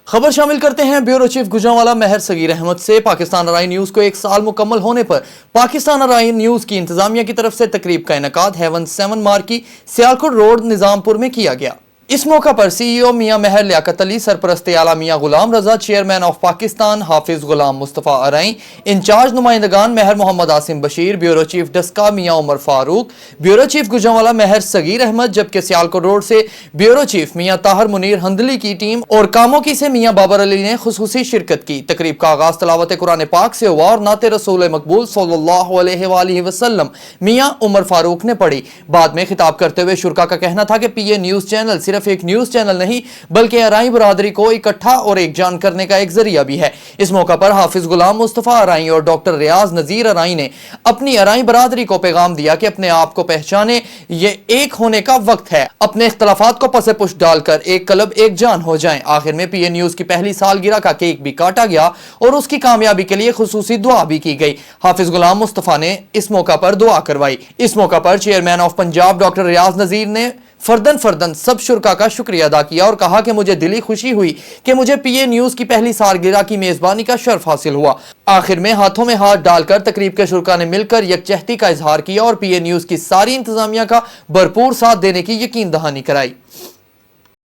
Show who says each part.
Speaker 1: خبر شامل کرتے ہیں بیورو چیف گجرانوالہ مہر صغیر احمد سے۔ پاکستان ارائی نیوز کو 1 سال مکمل ہونے پر پاکستان ارائی نیوز کی انتظامیہ کی طرف سے تقریب کا انعقاد ہیون 7 مارکی سیالکوٹ روڈ نظام پور میں کیا گیا۔ اس موقع پر سی ای او میاں مہر لیاقت علی، سرپرست اعلیٰ میاں غلام رضا، چیئرمین آف پاکستان حافظ غلام مصطفیٰ ارائی، انچارج نمائندگان مہر محمد عاصم بشیر، بیورو چیف ڈسکا میاں عمر فاروق، بیورو چیف گجرانوالہ مہر صغیر احمد، جبکہ سیالکوٹ روڈ سے بیورو چیف میاں طاہر منیر ہندلی کی ٹیم اور کاموں کی سے میاں بابر علی نے خصوصی شرکت کی۔ تقریب کا آغاز تلاوت قرآن پاک سے ہوا اور نعت رسول مقبول صلی اللہ علیہ وآلہ وسلم میاں عمر فاروق نے پڑھی۔ بعد میں خطاب کرتے ہوئے شرکا کا کہنا تھا کہ پی اے نیوز چینل صرف ایک نیوز چینل نہیں بلکہ ارائی برادری کو اکٹھا اور ایک جان کرنے کا ایک ذریعہ بھی ہے۔ اس موقع پر حافظ غلام مصطفیٰ ارائی اور ڈاکٹر ریاض نذیر ارائی نے اپنی ارائی برادری کو پیغام دیا کہ اپنے آپ کو پہچانے، یہ ایک ہونے کا وقت ہے، اپنے اختلافات کو پس پش ڈال کر ایک قلب ایک جان ہو جائیں۔ آخر میں پی اے نیوز کی پہلی سالگرہ کا کیک بھی کاٹا گیا اور اس کی کامیابی کے لیے خصوصی دعا بھی کی گئی۔ حافظ غلام مصطفیٰ نے اس موقع پر دعا کروائی۔ اس موقع پر چیئرمین آف پنجاب ڈاکٹر ریاض نذیر نے فردن سب شرکا کا شکریہ ادا کیا اور کہا کہ مجھے دلی خوشی ہوئی کہ مجھے پی اے نیوز کی پہلی سالگرہ کی میزبانی کا شرف حاصل ہوا۔ آخر میں ہاتھوں میں ہاتھ ڈال کر تقریب کے شرکا نے مل کر یکجہتی کا اظہار کیا اور پی اے نیوز کی ساری انتظامیہ کا بھرپور ساتھ دینے کی یقین دہانی کرائی۔